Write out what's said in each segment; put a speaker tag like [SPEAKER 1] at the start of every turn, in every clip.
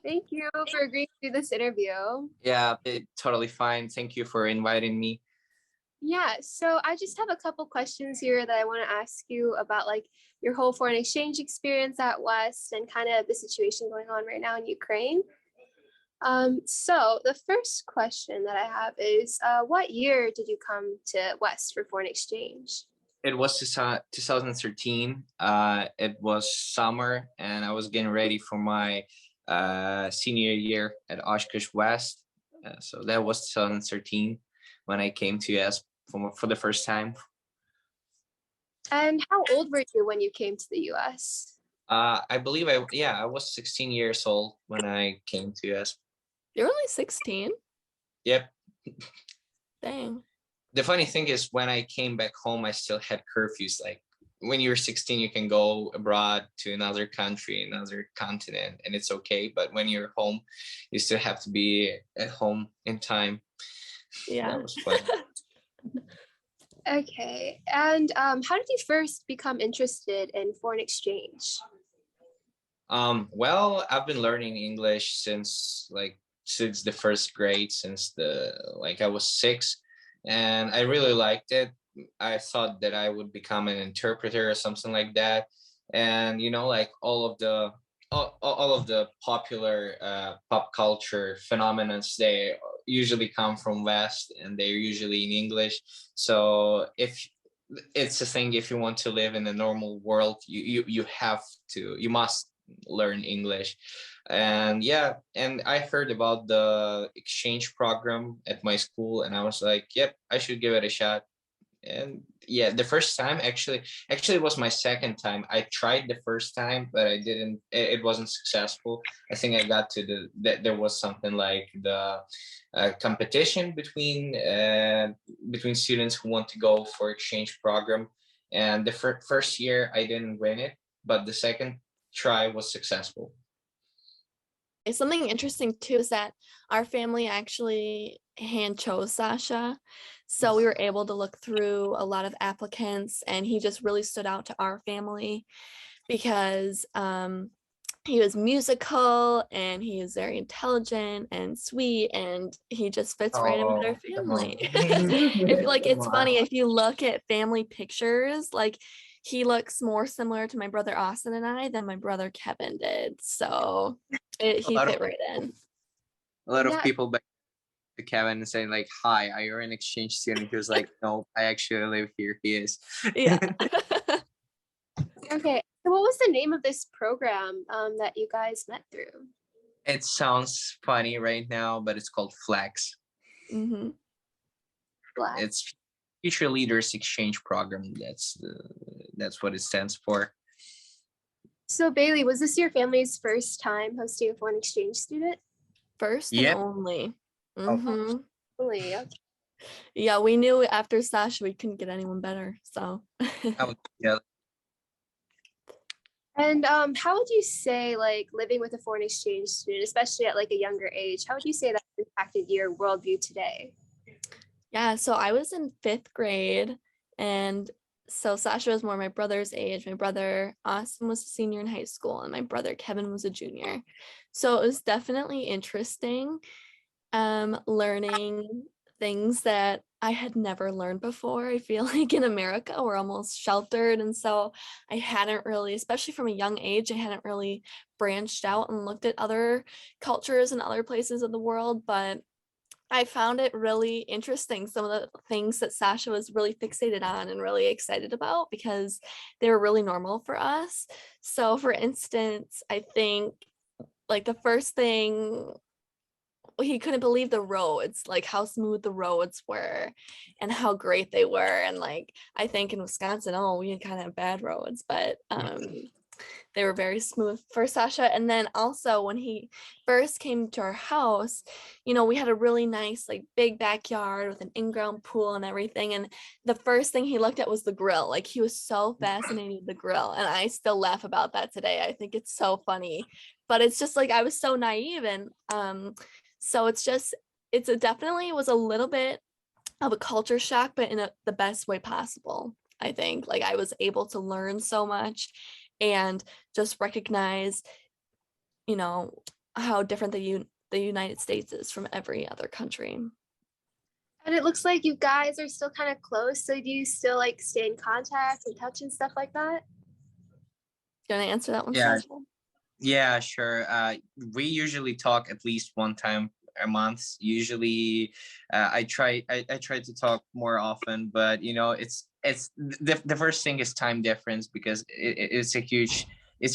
[SPEAKER 1] Thank you for agreeing to do this interview.
[SPEAKER 2] Yeah, totally fine. Thank you for inviting me.
[SPEAKER 1] Yeah, so I just have a couple questions here that I want to ask you about like your whole foreign exchange experience at West and kind of the situation going on right now in Ukraine. So the first question that I have is, what year did you come to West for foreign exchange?
[SPEAKER 2] It was 2013. It was summer, and I was getting ready for my senior year at Oshkosh West. So that was 2013 when I came to US for the first time.
[SPEAKER 1] And how old were you when you came to the US?
[SPEAKER 2] I believe I was 16 years old when I came to US.
[SPEAKER 3] You're only 16?
[SPEAKER 2] Yep.
[SPEAKER 3] Dang.
[SPEAKER 2] The funny thing is, when I came back home, I still had curfews. Like when you're 16, you can go abroad to another country, another continent, and it's okay. But when you're home, you still have to be at home in time.
[SPEAKER 3] Yeah.
[SPEAKER 2] That was fun.
[SPEAKER 1] Okay, and how did you first become interested in foreign exchange?
[SPEAKER 2] Well, I've been learning English since the first grade, since I was 6, and I really liked it. I thought that I would become an interpreter or something like that. And like all of the popular pop culture phenomena, they usually come from West, and they're usually in English. So if it's a thing, if you want to live in a normal world, you must learn English. And yeah, and I heard about the exchange program at my school, and I was like, yep, I should give it a shot. And yeah, the first time actually it was my second time. I tried the first time, but it wasn't successful. I think I got to that there was something like the competition between students who want to go for exchange program. And the first year I didn't win it, but the second try was successful.
[SPEAKER 3] Something interesting too is that our family actually hand chose Sasha. So we were able to look through a lot of applicants, and he just really stood out to our family because he was musical, and he is very intelligent and sweet, and he just fits right in with our family. It's funny, if you look at family pictures, like he looks more similar to my brother Austin and I than my brother Kevin did. So he fit right in.
[SPEAKER 2] A lot of people back to Kevin and saying like, "Hi, are you an exchange student?" He was like, "No, I actually live here." He is.
[SPEAKER 3] Yeah.
[SPEAKER 1] Okay, so what was the name of this program that you guys met through?
[SPEAKER 2] It sounds funny right now, but it's called FLEX.
[SPEAKER 3] Mm-hmm.
[SPEAKER 1] Flex.
[SPEAKER 2] It's Future Leaders Exchange Program. That's what it stands for.
[SPEAKER 1] So Bailey, was this your family's first time hosting a foreign exchange student?
[SPEAKER 3] First and only. Mm-hmm.
[SPEAKER 1] Only, okay.
[SPEAKER 3] Yeah, we knew after Sasha we couldn't get anyone better. So
[SPEAKER 2] Yeah.
[SPEAKER 1] And how would you say like living with a foreign exchange student, especially at like a younger age, how would you say that impacted your worldview today?
[SPEAKER 3] Yeah, so I was in 5th grade, and so Sasha was more my brother's age. My brother Austin was a senior in high school, and my brother Kevin was a junior. So it was definitely interesting learning things that I had never learned before. I feel like in America we're almost sheltered, and so I hadn't really, especially from a young age, I hadn't really branched out and looked at other cultures and other places of the world. But I found it really interesting, some of the things that Sasha was really fixated on and really excited about, because they were really normal for us. So for instance, I think like the first thing, he couldn't believe the roads, like how smooth the roads were and how great they were. And like I think in Wisconsin, we kind of have bad roads, but they were very smooth for Sasha. And then also when he first came to our house, we had a really nice like big backyard with an in-ground pool and everything. And the first thing he looked at was the grill. Like he was so fascinated with the grill. And I still laugh about that today. I think it's so funny, but it's just like I was so naive. And so it definitely was a little bit of a culture shock, but in the best way possible. I think like I was able to learn so much and just recognize, how different the United States is from every other country.
[SPEAKER 1] And it looks like you guys are still kind of close. So do you still like stay in contact and touch and stuff like that?
[SPEAKER 3] Do you want to answer that one,
[SPEAKER 2] Yeah,
[SPEAKER 3] Sasha?
[SPEAKER 2] yeah, sure. We usually talk at least one time a month. Usually, I try to talk more often, but you know, it's the first thing is time difference because it's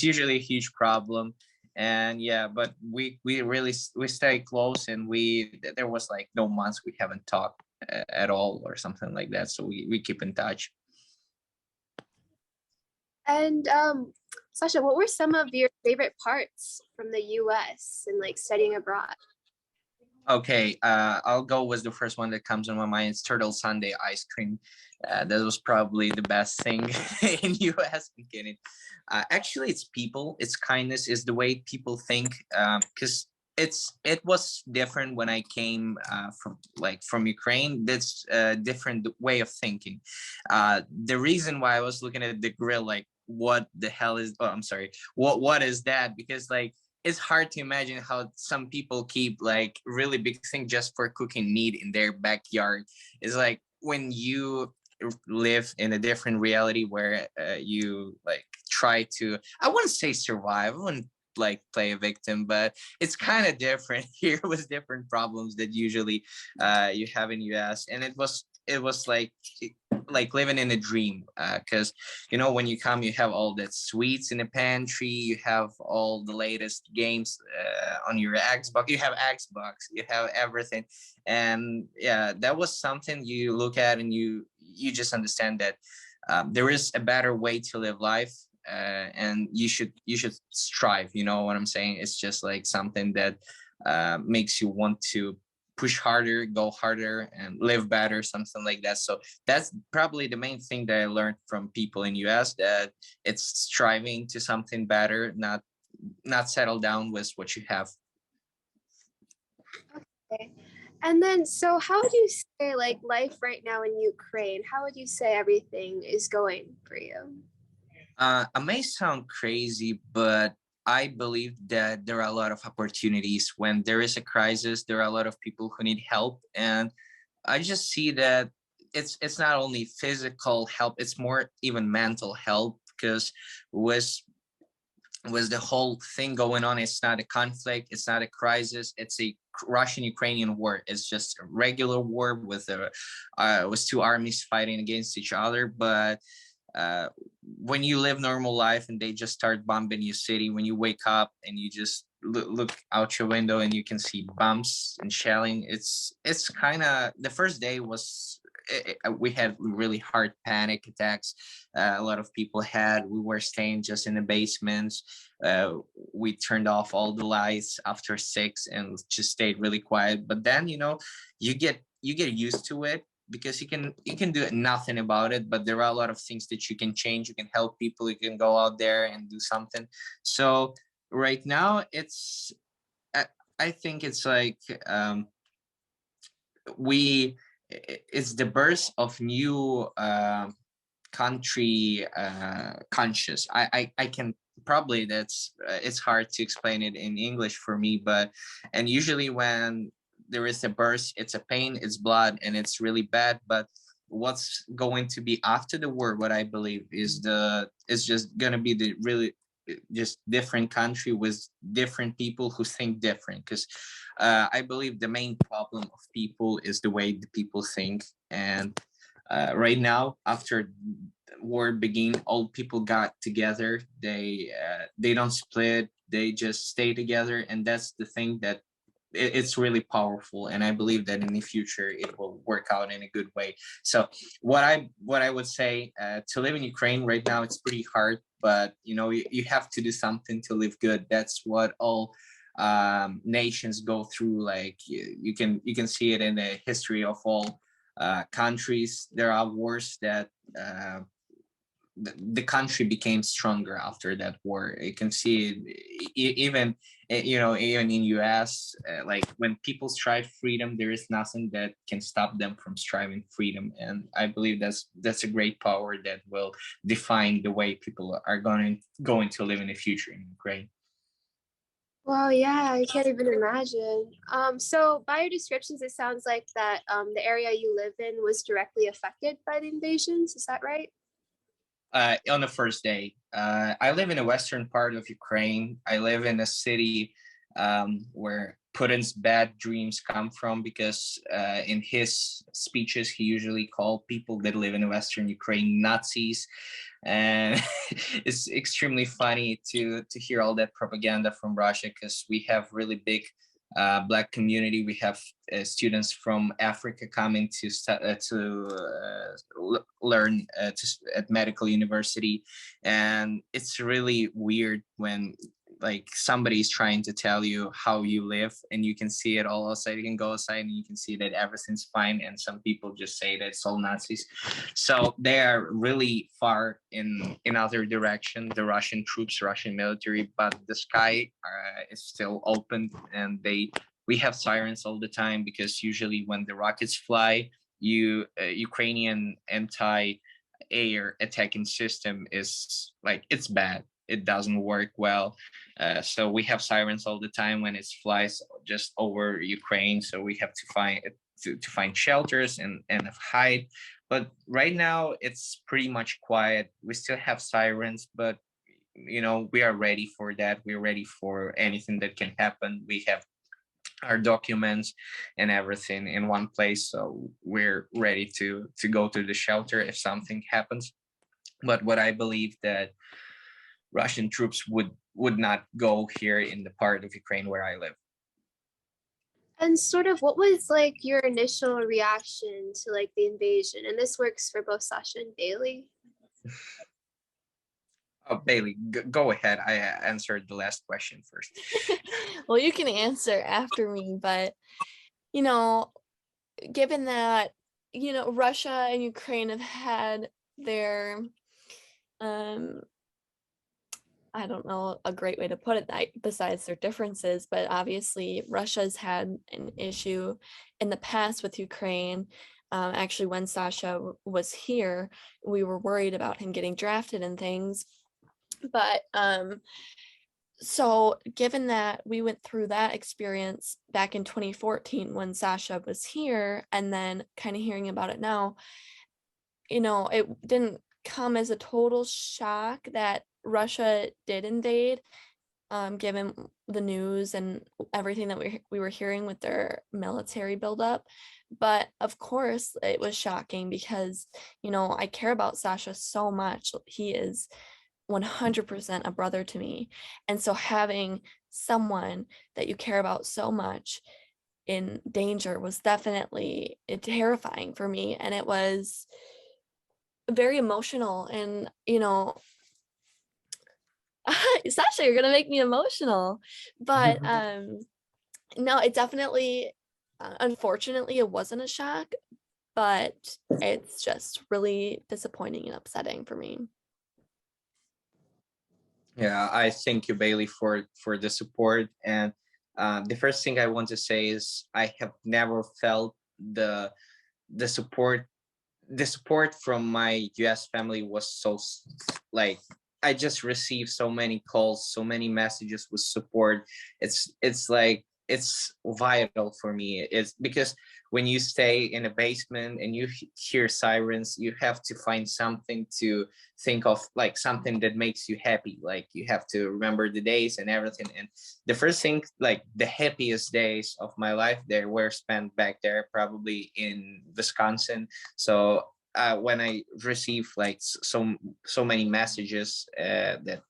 [SPEAKER 2] usually a huge problem. And yeah, but we really we stay close, and there was like no months we haven't talked at all or something like that. So we keep in touch.
[SPEAKER 1] And Sasha, what were some of your favorite parts from the US and like studying abroad?
[SPEAKER 2] Okay, I'll go with the first one that comes in my mind. It's Turtle Sunday ice cream. That was probably the best thing in US. I'm kidding. Actually, it's people. It's kindness. Is the way people think. Because it was different when I came from Ukraine. That's a different way of thinking. The reason why I was looking at the grill, like, what the hell is? Oh, I'm sorry. What is that? Because like it's hard to imagine how some people keep like really big thing just for cooking meat in their backyard. It's like when you live in a different reality where you like try to, I wouldn't say survive, I wouldn't like play a victim, but it's kind of different here with different problems that usually you have in US. And it was like living in a dream, because you know when you come you have all that sweets in the pantry, you have all the latest games on your Xbox, you have Xbox, you have everything. And yeah, that was something you look at and you just understand that there is a better way to live life, and you should strive, you know what I'm saying. It's just like something that makes you want to push harder, go harder, and live better, something like that. So that's probably the main thing that I learned from people in US, that it's striving to something better, not settle down with what you have.
[SPEAKER 1] Okay. And then, so how would you say like life right now in Ukraine? How would you say everything is going for you?
[SPEAKER 2] I may sound crazy, but I believe that there are a lot of opportunities. When there is a crisis, there are a lot of people who need help. And I just see that it's not only physical help, it's more even mental help, because with the whole thing going on, it's not a conflict, it's not a crisis, it's a Russian-Ukrainian war. It's just a regular war with two armies fighting against each other. But uh, when you live normal life and they just start bombing your city, when you wake up and you just look out your window and you can see bombs and shelling, it's kind of, the first day was we had really hard panic attacks. A lot of people had, we were staying just in the basements. We turned off all the lights after 6 and just stayed really quiet. But then you get used to it, because you can do nothing about it, but there are a lot of things that you can change. You can help people, you can go out there and do something. So right now i, I think it's like we it's the birth of new country conscious. I can probably, it's hard to explain it in English for me, but and usually when there is a birth, it's a pain, it's blood, and it's really bad. But what's going to be after the war, what I believe is just gonna be the really just different country with different people who think different. Because I believe the main problem of people is the way the people think. And right now, after war begin, all people got together. They don't split, they just stay together. And that's the thing that it's really powerful. And I believe that in the future it will work out in a good way. So what I would say, to live in Ukraine right now, it's pretty hard, but you have to do something to live good. That's what all nations go through. Like you can see it in the history of all countries. There are wars that the country became stronger after that war. You can see it even even in US. Like when people strive freedom, there is nothing that can stop them from striving freedom. And I believe that's a great power that will define the way people are going to live in the future in Ukraine.
[SPEAKER 1] Well, yeah, I can't even imagine. So by your descriptions, it sounds like that the area you live in was directly affected by the invasions. Is that right?
[SPEAKER 2] On the first day. I live in the western part of Ukraine. I live in a city where Putin's bad dreams come from, because in his speeches, he usually called people that live in the western Ukraine Nazis. And it's extremely funny to hear all that propaganda from Russia, because we have really big Black community. We have students from Africa coming to learn at medical university, and it's really weird when like somebody's trying to tell you how you live, and you can see it all outside. You can go outside and you can see that everything's fine, and some people just say that it's all Nazis. So they are really far in other direction, the Russian troops, Russian military, but the sky is still open, and we have sirens all the time, because usually when the rockets fly, Ukrainian anti-air attacking system is like, it's bad. It doesn't work well. So we have sirens all the time when it flies just over Ukraine. So we have to find shelters and hide. But right now it's pretty much quiet. We still have sirens, but we are ready for that. We're ready for anything that can happen. We have our documents and everything in one place, so we're ready to go to the shelter if something happens. But what I believe that Russian troops would not go here in the part of Ukraine where I live.
[SPEAKER 1] And sort of what was like your initial reaction to like the invasion? And this works for both Sasha and Bailey.
[SPEAKER 2] Oh, Bailey, go ahead. I answered the last question first.
[SPEAKER 3] Well, you can answer after me, but you know, given that Russia and Ukraine have had their I don't know a great way to put it besides their differences, but obviously Russia's had an issue in the past with Ukraine. Actually, when Sasha was here, we were worried about him getting drafted and things. But so given that we went through that experience back in 2014 when Sasha was here, and then kind of hearing about it now, it didn't come as a total shock that Russia did invade, given the news and everything that we were hearing with their military buildup. But of course, it was shocking because, I care about Sasha so much. He is 100% a brother to me. And so having someone that you care about so much in danger was definitely terrifying for me. And it was very emotional. And, Sasha, you're gonna make me emotional. But no, it definitely, unfortunately, it wasn't a shock, but it's just really disappointing and upsetting for me.
[SPEAKER 2] Yeah, I thank you, Bailey, for the support. And the first thing I want to say is I have never felt the support. The support from my US family was so like, I just received so many calls, so many messages with support. It's like, it's vital for me. It's because when you stay in a basement and you hear sirens, you have to find something to think of, like something that makes you happy. Like you have to remember the days and everything. And the first thing, like the happiest days of my life there were spent back there, probably in Wisconsin. So when I receive like so many messages that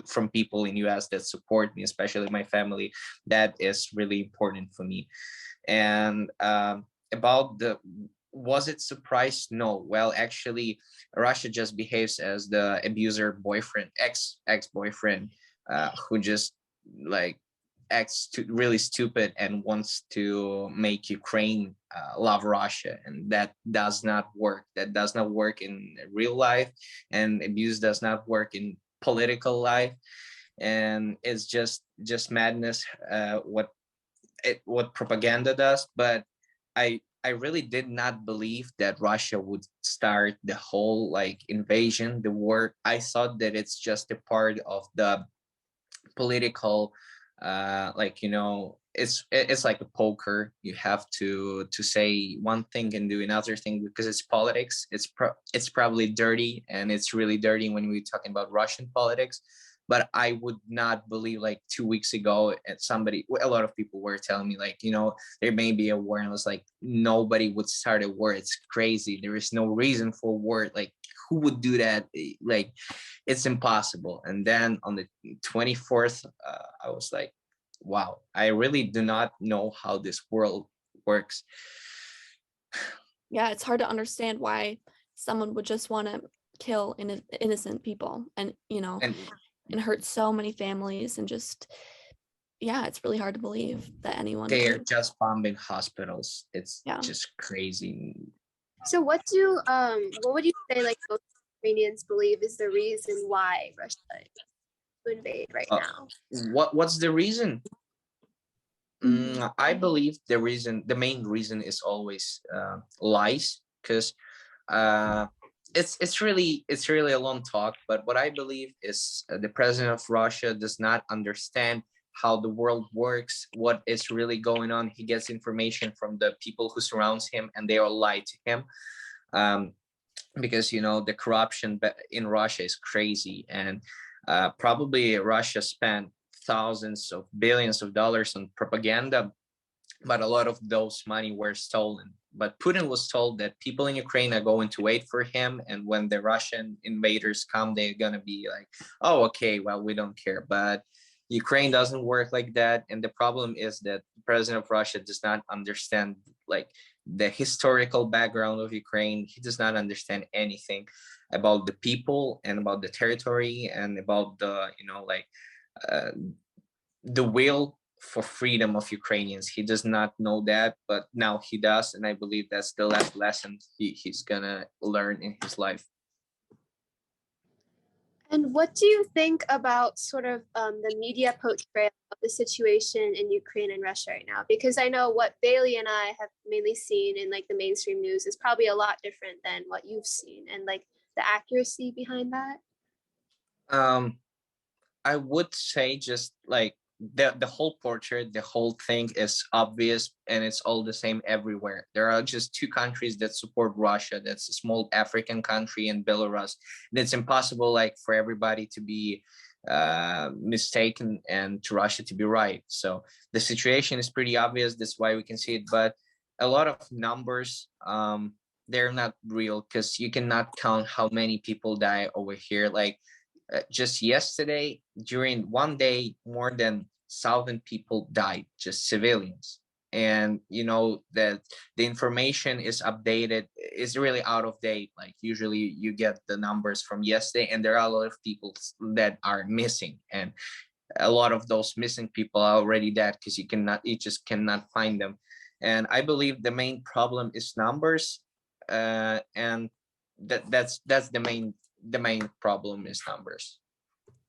[SPEAKER 2] from people in US that support me, especially my family, that is really important for me. And about was it surprise? No. Well, actually, Russia just behaves as the abuser boyfriend, ex-boyfriend, who just like acts really stupid and wants to make Ukraine love Russia, and that does not work. That does not work in real life, and abuse does not work in political life, and it's just madness. What propaganda does. But I really did not believe that Russia would start the whole like invasion, the war. I thought that it's just a part of the political like, it's like a poker. You have to say one thing and do another thing because it's politics. It's probably dirty, and it's really dirty when we're talking about Russian politics. But I would not believe, like 2 weeks ago, and a lot of people were telling me, like, there may be a war, and I was like, nobody would start a war. It's crazy. There is no reason for war. Like, who would do that? Like, it's impossible. And then on the 24th, I was like, wow, I really do not know how this world works.
[SPEAKER 3] Yeah, it's hard to understand why someone would just want to kill innocent people and
[SPEAKER 2] And
[SPEAKER 3] hurt so many families, and just, yeah, it's really hard to believe that anyone
[SPEAKER 2] they're
[SPEAKER 3] would.
[SPEAKER 2] just bombing hospitals. It's
[SPEAKER 3] Yeah.
[SPEAKER 2] just crazy.
[SPEAKER 1] So what would you say like most Ukrainians believe is the reason why Russia is to invade right
[SPEAKER 2] Uh,
[SPEAKER 1] now?
[SPEAKER 2] what's the reason? I believe the main reason is always lies, because uh, it's really a long talk. But what I believe is the president of Russia does not understand how the world works, what is really going on. He gets information from the people who surrounds him, and they all lie to him. Um, because the corruption in Russia is crazy, and probably Russia spent thousands of billions of dollars on propaganda, but a lot of those money were stolen. But Putin was told that people in Ukraine are going to wait for him, and when the Russian invaders come, they're gonna be like, "Oh, okay, well, we don't care." But Ukraine doesn't work like that, and the problem is that the president of Russia does not understand, like, the historical background of Ukraine. He does not understand anything about the people and about the territory and about the uh, the will for freedom of Ukrainians. He does not know that, but now he does, and I believe that's the last lesson he's gonna learn in his life.
[SPEAKER 1] And what do you think about sort of the media portrayal of the situation in Ukraine and Russia right now? Because I know what Bailey and I have mainly seen in like the mainstream news is probably a lot different than what you've seen, and like the accuracy behind that.
[SPEAKER 2] Um, I would say just like the whole portrait, the whole thing is obvious, and it's all the same everywhere. There are just two countries that support Russia. That's a small African country, and Belarus. And it's impossible, like, for everybody to be mistaken and to Russia to be right. So the situation is pretty obvious. That's why we can see it. But a lot of numbers, they're not real, because you cannot count how many people die over here. Like, just yesterday, during one day, more than 1,000 people died, just civilians. And that the information is updated, is really out of date. Like, usually you get the numbers from yesterday, and there are a lot of people that are missing, and a lot of those missing people are already dead, because you just cannot find them. And I believe the main problem is numbers, and that's the main problem is numbers.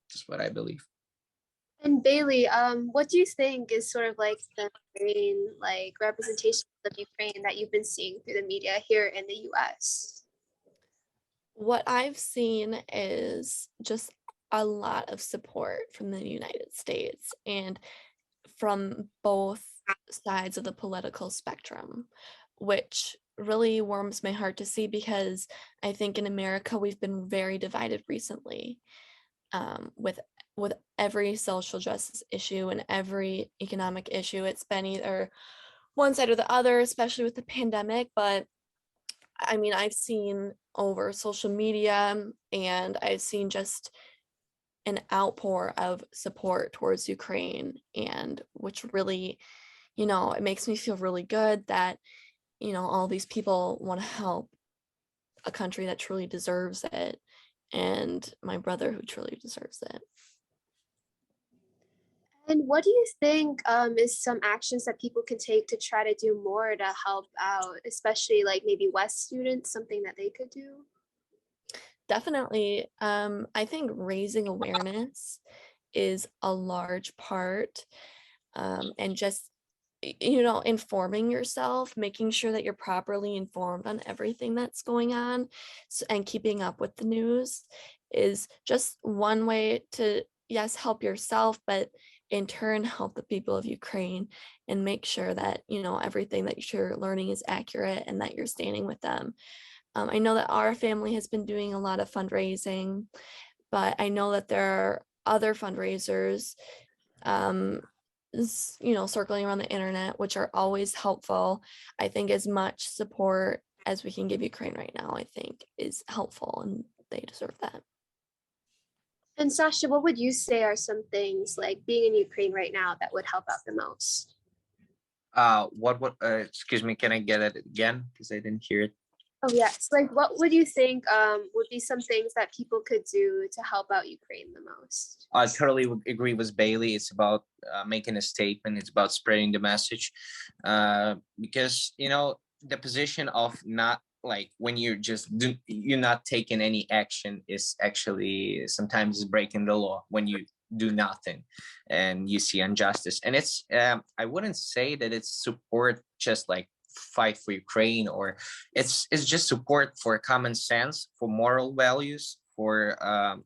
[SPEAKER 2] That's what I believe.
[SPEAKER 1] And Bailey, what do you think is sort of like the main like representation of Ukraine that you've been seeing through the media here in the US?
[SPEAKER 3] What I've seen is just a lot of support from the United States and from both sides of the political spectrum, which really warms my heart to see, because I think in America we've been very divided recently, with every social justice issue and every economic issue. It's been either one side or the other, especially with the pandemic. But I mean, I've seen over social media, and I've seen just an outpour of support towards Ukraine, and which really, it makes me feel really good that, all these people want to help a country that truly deserves it, and my brother who truly deserves it.
[SPEAKER 1] And what do you think is some actions that people can take to try to do more to help out, especially like maybe West students, something that they could do?
[SPEAKER 3] Definitely. I think raising awareness is a large part, and just, informing yourself, making sure that you're properly informed on everything that's going on, and keeping up with the news is just one way to, yes, help yourself, but in turn help the people of Ukraine and make sure that, everything that you're learning is accurate and that you're standing with them. I know that our family has been doing a lot of fundraising, but I know that there are other fundraisers, circling around the internet, which are always helpful. I think as much support as we can give Ukraine right now, I think is helpful, and they deserve that.
[SPEAKER 1] And Sasha, what would you say are some things like being in Ukraine right now that would help out the most?
[SPEAKER 2] Excuse me, can I get it again? Because I didn't hear it.
[SPEAKER 1] Oh yes, like what would you think would be some things that people could do to help out Ukraine the most?
[SPEAKER 2] I totally would agree with Bailey. It's about making a statement. It's about spreading the message, because the position of not like when you're not taking any action is actually sometimes breaking the law when you do nothing and you see injustice. And it's I wouldn't say that it's support just like fight for Ukraine, or it's just support for common sense, for moral values, for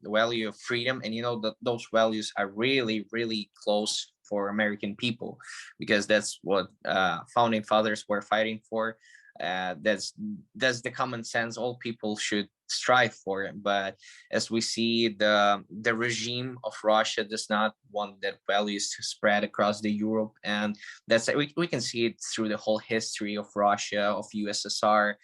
[SPEAKER 2] the value of freedom. And that those values are really, really close for American people, because that's what founding fathers were fighting for. That's the common sense all people should strive for. But as we see, the regime of Russia does not want that values to spread across the Europe. And that's we can see it through the whole history of Russia, of USSR.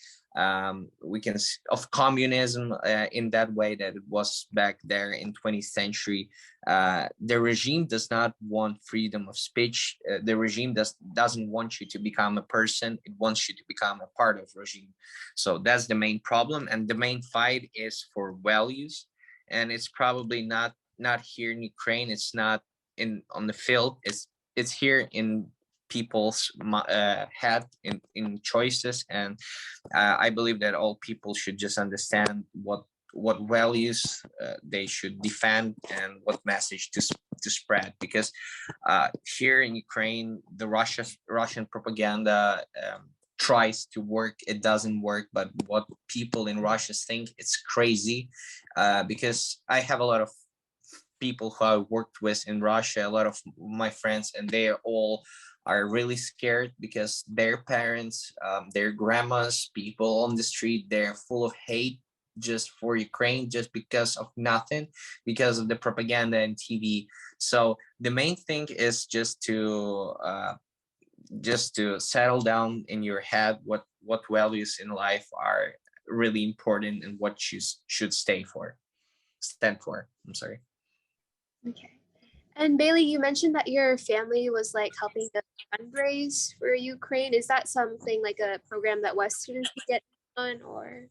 [SPEAKER 2] We can of communism in that way, that it was back there in 20th century. The regime does not want freedom of speech. The regime doesn't want you to become a person. It wants you to become a part of regime. So that's the main problem, and the main fight is for values. And it's probably not here in Ukraine. It's not on the field. It's here in people's head, in choices. And I believe that all people should just understand what values they should defend and what message to spread. Because here in Ukraine, the Russian propaganda tries to work. It doesn't work. But what people in Russia think, it's crazy, because I have a lot of people who I worked with in Russia, a lot of my friends, and they all are really scared because their parents, their grandmas, people on the street, they're full of hate just for Ukraine, just because of nothing, because of the propaganda and TV. So the main thing is just to settle down in your head what values in life are really important and what you should stand for. I'm sorry.
[SPEAKER 1] Okay. And Bailey, you mentioned that your family was like helping to fundraise for Ukraine. Is that something like a program that West students could get on, or?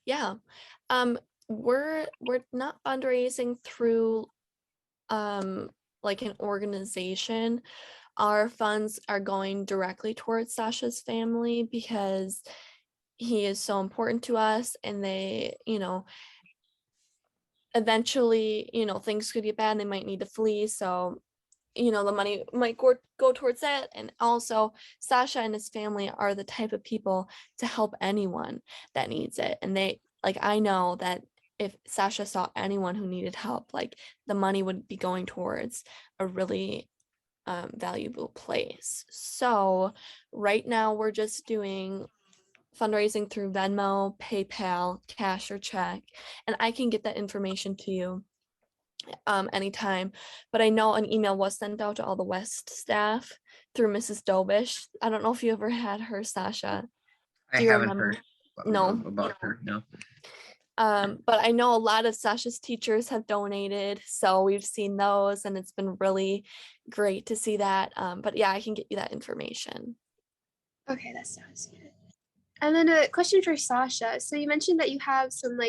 [SPEAKER 3] Yeah. We're not fundraising through like an organization. Our funds are going directly towards Sasha's family because he is so important to us, and they, eventually, things could get bad and they might need to flee. So, the money might go towards that. And also, Sasha and his family are the type of people to help anyone that needs it. And I know that if Sasha saw anyone who needed help, the money would be going towards a really valuable place. So right now we're just doing fundraising through Venmo, PayPal, cash, or check, and I can get that information to you anytime. But I know an email was sent out to all the West staff through Mrs. Dobish. I don't know if you ever had her, Sasha.
[SPEAKER 2] I haven't heard about her. No.
[SPEAKER 3] But I know a lot of Sasha's teachers have donated, so we've seen those, and it's been really great to see that. But yeah, I can get you that information.
[SPEAKER 1] Okay, that sounds good. And then a question for Sasha. So you mentioned that you have some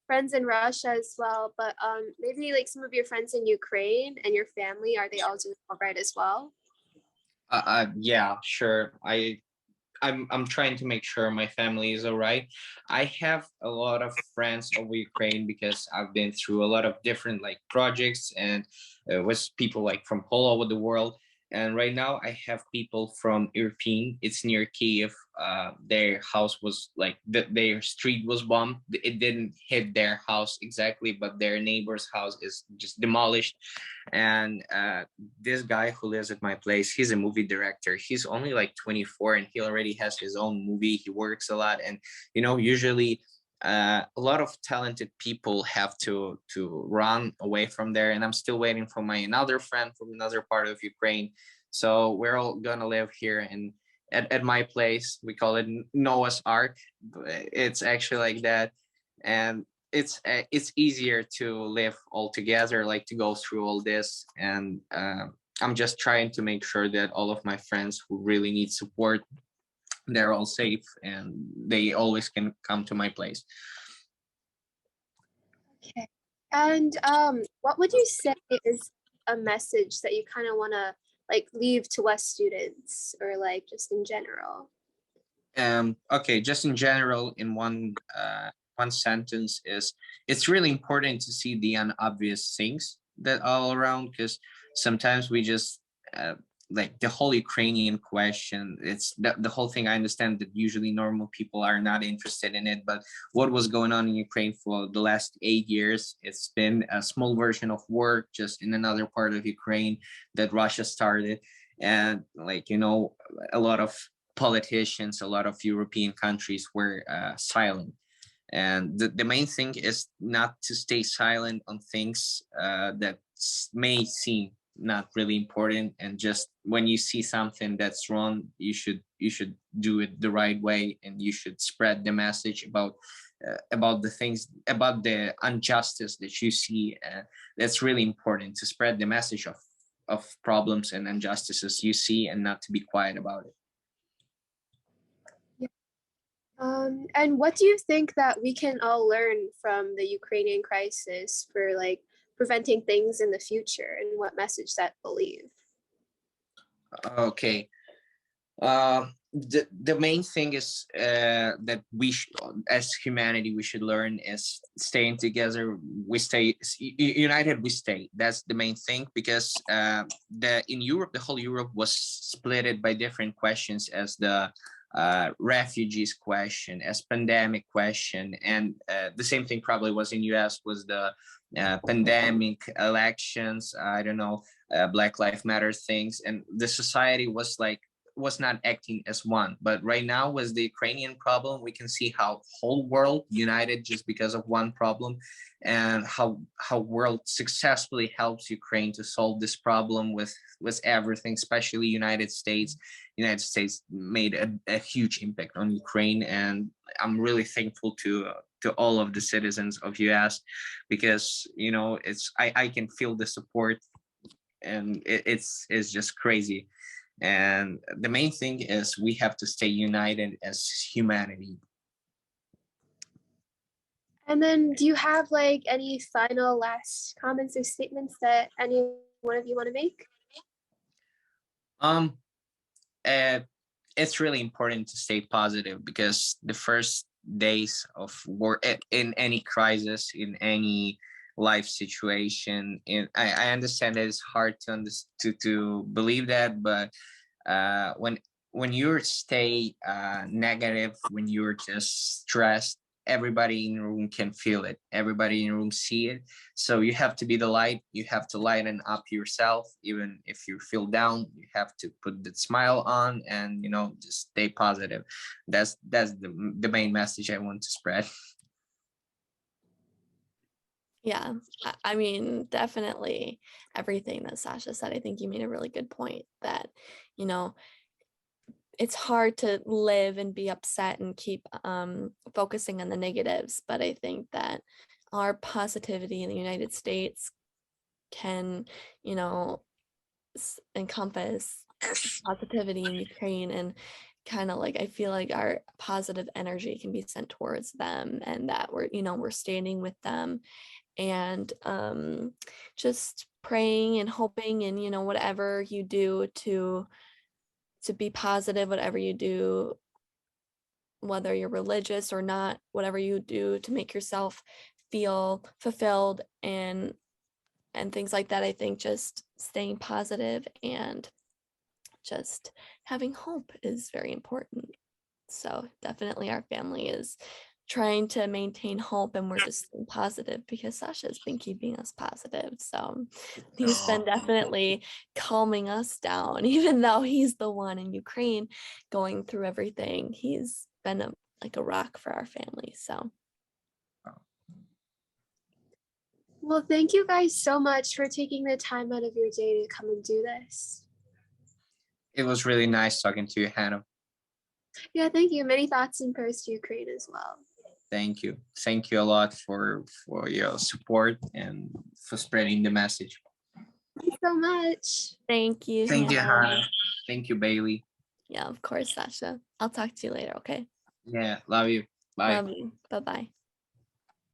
[SPEAKER 1] friends in Russia as well, but maybe some of your friends in Ukraine and your family, are they all doing all right as well?
[SPEAKER 2] Yeah, sure. I'm trying to make sure my family is all right. I have a lot of friends over Ukraine because I've been through a lot of different projects and with people from all over the world. And right now I have people from Irpin. It's near Kiev. Their house was like their street was bombed. It didn't hit their house exactly, but their neighbor's house is just demolished. And this guy who lives at my place, he's a movie director. He's only like 24, and he already has his own movie. He works a lot, and usually a lot of talented people have to run away from there, and I'm still waiting for my another friend from another part of Ukraine. So we're all gonna live here and at my place. We call it Noah's Ark. It's actually like that, and it's easier to live all together, like to go through all this. And I'm just trying to make sure that all of my friends who really need support, they're all safe and they always can come to my place.
[SPEAKER 1] Okay. And what would you say is a message that you kind of want to like leave to West students, or like just in general?
[SPEAKER 2] Okay, just in general, in one sentence, is it's really important to see the unobvious things that are all around, because sometimes we just uh, like the whole Ukrainian question. It's the whole thing. I understand that usually normal people are not interested in it, but what was going on in Ukraine for the last 8 years? It's been a small version of war, just in another part of Ukraine that Russia started. And like a lot of politicians, a lot of European countries were silent. And the main thing is not to stay silent on things that may seem not really important. And just when you see something that's wrong, you should do it the right way, and you should spread the message about the things, about the injustice that you see. That's really important, to spread the message of problems and injustices you see, and not to be quiet about it.
[SPEAKER 1] And what do you think that we can all learn from the Ukrainian crisis for like preventing things in the future, and what message that will leave?
[SPEAKER 2] Okay. The main thing is that as humanity, we should learn is staying together. We stay united. We stay. That's the main thing, because in Europe, the whole Europe was splitted by different questions, as the refugees question, as pandemic question, and the same thing probably was in US, was the pandemic, elections, I don't know, Black Lives Matter things, and the society was not acting as one. But right now, with the Ukrainian problem, we can see how whole world united just because of one problem, and how world successfully helps Ukraine to solve this problem with everything, especially United States. United States made a huge impact on Ukraine, and I'm really thankful to all of the citizens of US, because I can feel the support, and it's just crazy. And the main thing is we have to stay united as humanity.
[SPEAKER 1] And then do you have like any final last comments or statements that any one of you want to make?
[SPEAKER 2] um uh, it's really important to stay positive, because the first days of war, in any crisis, in any life situation, I understand that it's hard to believe that, but when you stay negative, when you're just stressed, everybody in the room can feel it, everybody in the room see it. So you have to be the light, you have to lighten up yourself. Even if you feel down, you have to put that smile on, and just stay positive. That's the main message I want to spread.
[SPEAKER 3] Yeah, I mean, definitely everything that Sasha said. I think you made a really good point that, you know, it's hard to live and be upset and keep focusing on the negatives. But I think that our positivity in the United States can, you know, encompass positivity in Ukraine, and kind of like I feel like our positive energy can be sent towards them, and that we're standing with them, and just praying and hoping, and whatever you do to be positive, whatever you do, whether you're religious or not, whatever you do to make yourself feel fulfilled and things like that. I think just staying positive and just having hope is very important. So definitely our family is trying to maintain hope, and we're just staying positive because Sasha's been keeping us positive. So he's been definitely calming us down, even though he's the one in Ukraine going through everything. He's been like a rock for our family. So
[SPEAKER 1] Well, thank you guys so much for taking the time out of your day to come and do this.
[SPEAKER 4] It was really nice talking to you, Hannah.
[SPEAKER 1] Yeah, thank you. Many thoughts and prayers to Ukraine as well.
[SPEAKER 4] Thank you. Thank you a lot for your support and for spreading the message.
[SPEAKER 1] Thank you so much.
[SPEAKER 3] thank you.
[SPEAKER 4] Thank you,
[SPEAKER 3] Hannah.
[SPEAKER 4] Hannah. Thank you, Bailey.
[SPEAKER 3] Yeah, of course, Sasha. I'll talk to you later. Okay.
[SPEAKER 4] Yeah, love you. Bye.
[SPEAKER 3] Love you. Bye-bye.